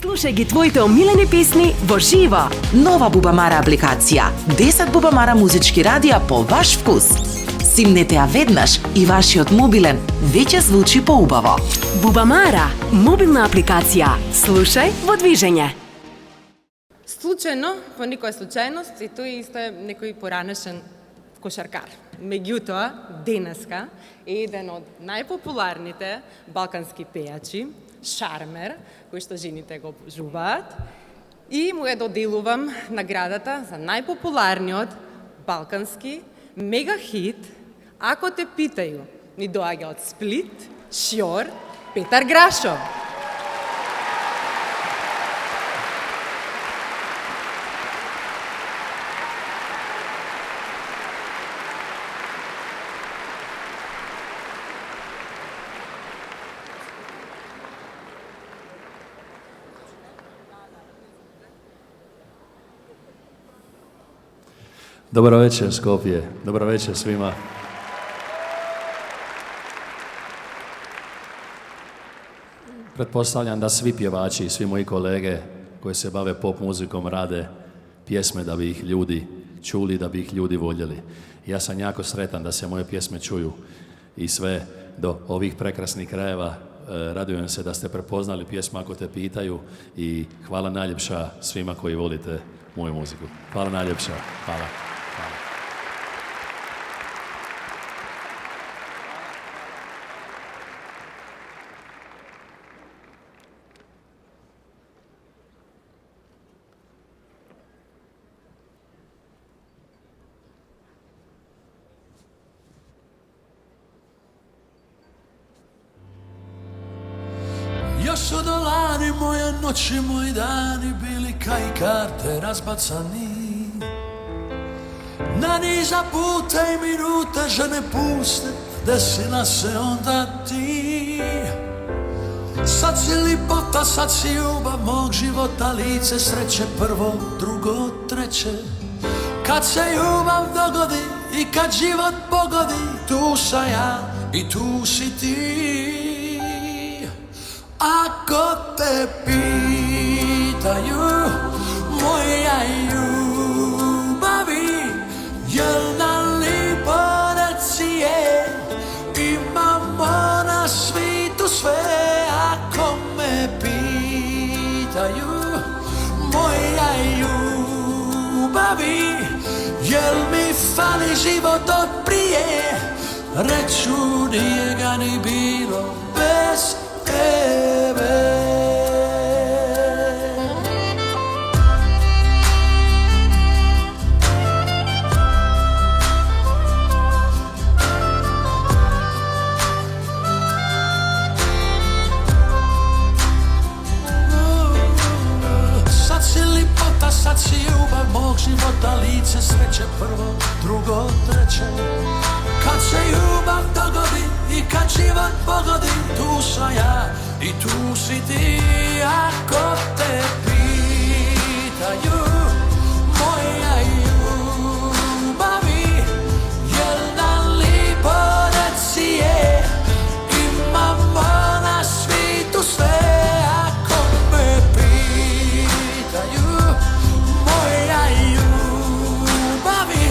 Слушај ги твоите омилени песни во живо. Нова Бубамара апликација. 10 Бубамара музички радија по ваш вкус. Симнете ја веднаш и вашиот мобилен веќе звучи поубаво. Бубамара, мобилна апликација. Слушај во движење. Случајно, по никоја случајност, и тој исто е некој поранешен кошаркар. Меѓутоа, денеска е еден од најпопуларните балкански пејачи, шармер, кој што жените го обожуваат, и му ја доделувам наградата за најпопуларниот балкански мегахит "Ако те питају". Ни доаѓа од Сплит, Шјор, Петар Грашов. Dobro večer Skopje, dobro večer svima. Pretpostavljam da svi pjevači i svi moji kolege koji se bave pop muzikom rade pjesme da bi ih ljudi čuli, da bi ih ljudi voljeli. Ja sam jako sretan da se moje pjesme čuju i sve do ovih prekrasnih krajeva. Radujem se da ste prepoznali pjesmu Ako te pitaju i hvala najljepša svima koji volite moju muziku. Hvala najljepša. Hvala. Još su dolani moje noći, moji dani bili kaj karte razbacani. Na niza puta i minute žene puste, desila se onda ti. Sad si lipota, sad si ljubav mog života, lice sreće, prvo, drugo, treće. Kad se ljubav dogodi i kad život pogodi, tu sam ja i tu si ti. Ako te pitaju moja ljubavi, jel nam lipo reci je, imamo na svitu sve. Ako me pitaju moja ljubavi, jel mi fali život od prije, reću nije ga ni bilo bez tebe. Sad si lipota, sad si ljubav mog života, lice sreće, prvo, drugo, treće. Kad se ljubav dogodi i kad život pogodi, tu sam ja i tu si ti. Ako te pitaju moja ljubavi, jel nam lipo reci je, imamo na svitu sve. Ako me pitaju moja ljubavi,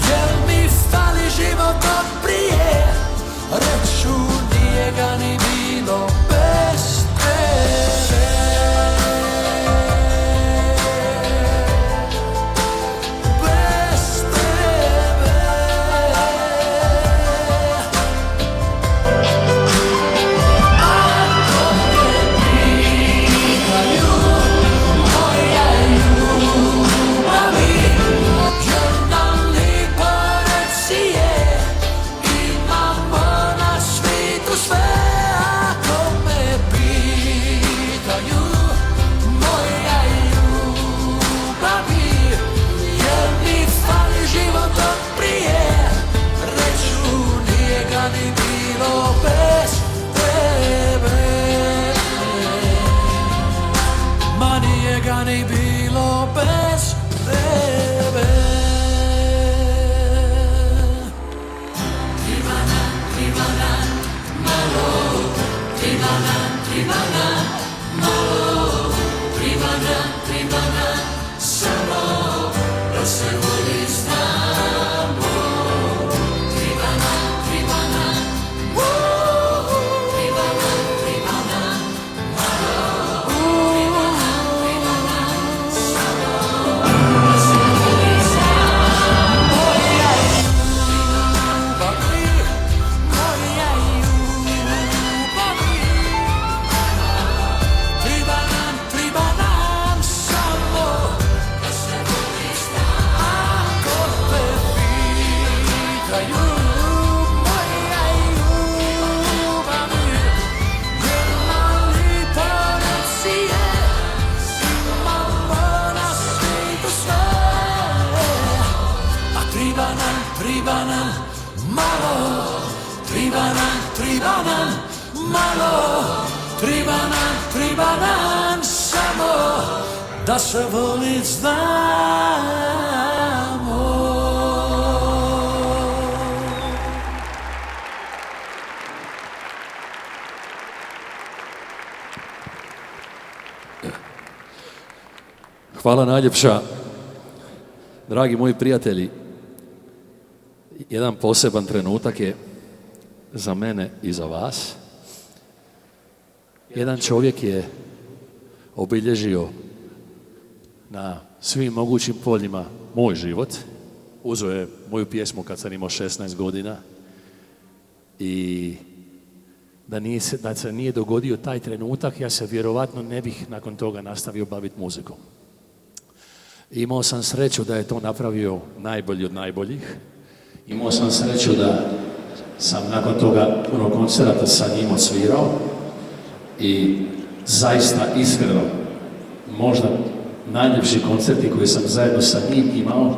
jel mi fali život od prije, reću nije ga ni bilo bez tebe. Bez tebe. Ako te pitaju moja ljubavi, jel nam lipo reci je, imamo na svitu sve. Ako me pitaju moja ljubavi, jel mi fali život od prije, reću nije ga ni bilo bez tebe. Ma nije ga ni bilo bez tebe. Malo nam samo da se voli znamo. Triba nam triba nam samo da se volit znamo. Hvala najljepša. Dragi moji prijatelji, jedan poseban trenutak je za mene i za vas. Jedan čovjek je obilježio na svim mogućim poljima moj život. Uzeo je moju pjesmu kad sam imao 16 godina i da se nije dogodio taj trenutak, ja se vjerovatno ne bih nakon toga nastavio baviti muzikom. Imao sam sreću da je to napravio najbolji od najboljih. Imao sam sreću da sam nakon toga puno koncerata sa njim odsvirao i zaista iskreno možda najljepši koncerti koje sam zajedno sa njim imao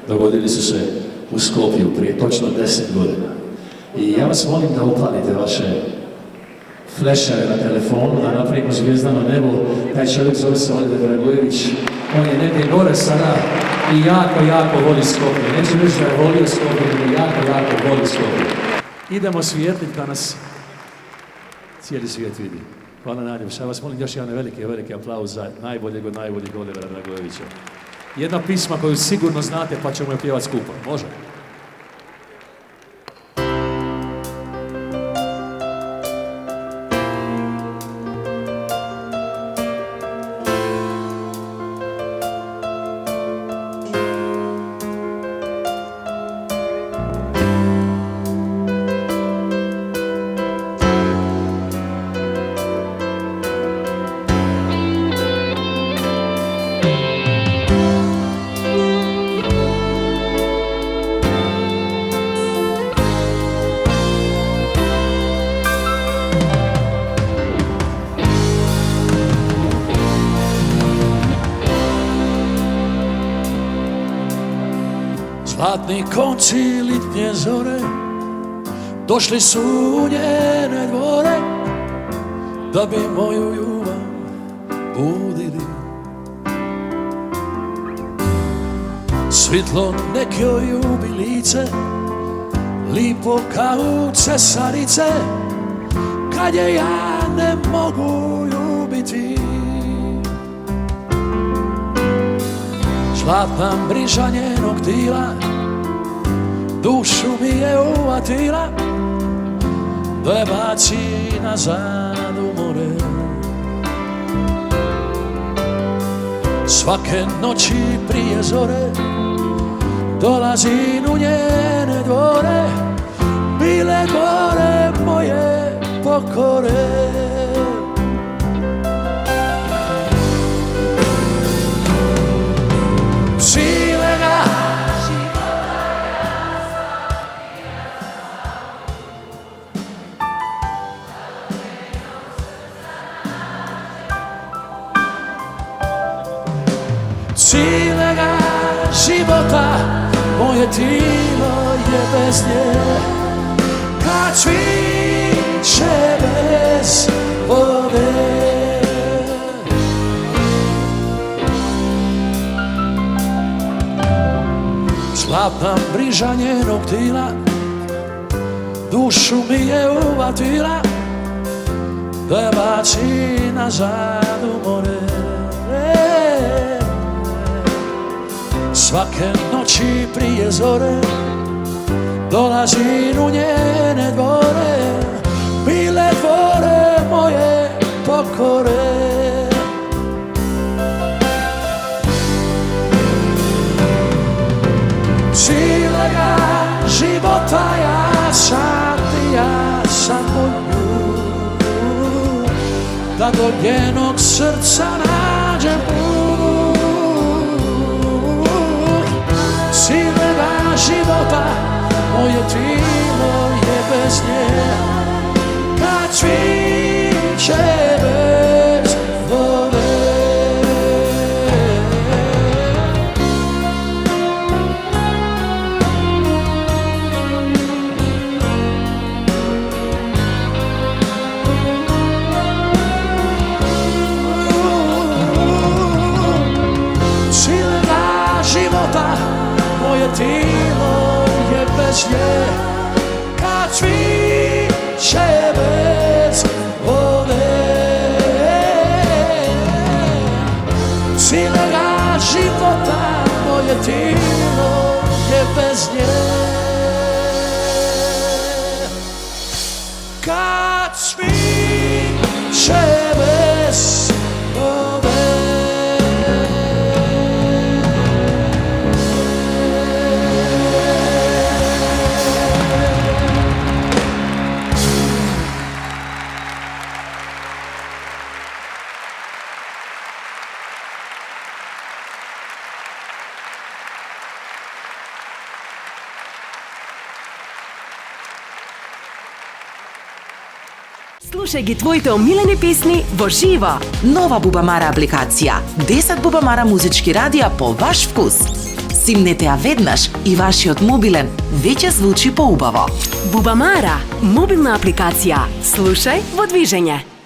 dogodili su se u Skopju prije točno 10 godina. I ja vas molim da upalite vaše flešere na telefonu, da napravimo zvijezdano nebo. Taj čovjek zove se Oliver Dragojević. On je negdje gore sada i jako voli Skopje. Neću reći da je volio Skopje, nego jako voli Skopje. Idemo svijetliti da nas cijeli svijet vidi. Hvala najljepša. Ja vas molim još jedan veliki aplauz za najboljeg od najboljih Olivera Dragojevića. Jedna pisma koju sigurno znate pa ćemo je pjevati skupa. Može? Zlatni konci litnje zore došli su u njene dvore da bi moju ljubav budili. Svitlo neke ljubi lice, lipo kao cesarice, kad je ja ne mogu ljubiti. Zlatna mriža njenog tila dušu mi je uvatila, da je baci nazad u more. Svake noći prije zore dolazim u njene dvore, bile gore moje pokore. Cijelega života moje tijelo je bez nje, kad cviće bez vode. Zlatna mriža njenog tila dušu mi je uvatila, da je baci nazad u more. Svake noći prije zore dolazim u njene dvore, mile dvore moje pokore. Cijelega života ja sam moju, da do njenog srca nađem put. Cijelega života moje tijelo je bez nje, kad cviće bez vode. Moje tijelo je bez nje, kad cviće bez vode. Cijelega života moje tijelo je bez nje, kad cviće bez vode. Слушај ги твоите омилени песни во живо. Нова Бубамара апликација. 10 Бубамара музички радија по ваш вкус. Симнете ја веднаш и вашиот мобилен веќе звучи поубаво. Бубамара, мобилна апликација. Слушај во движење.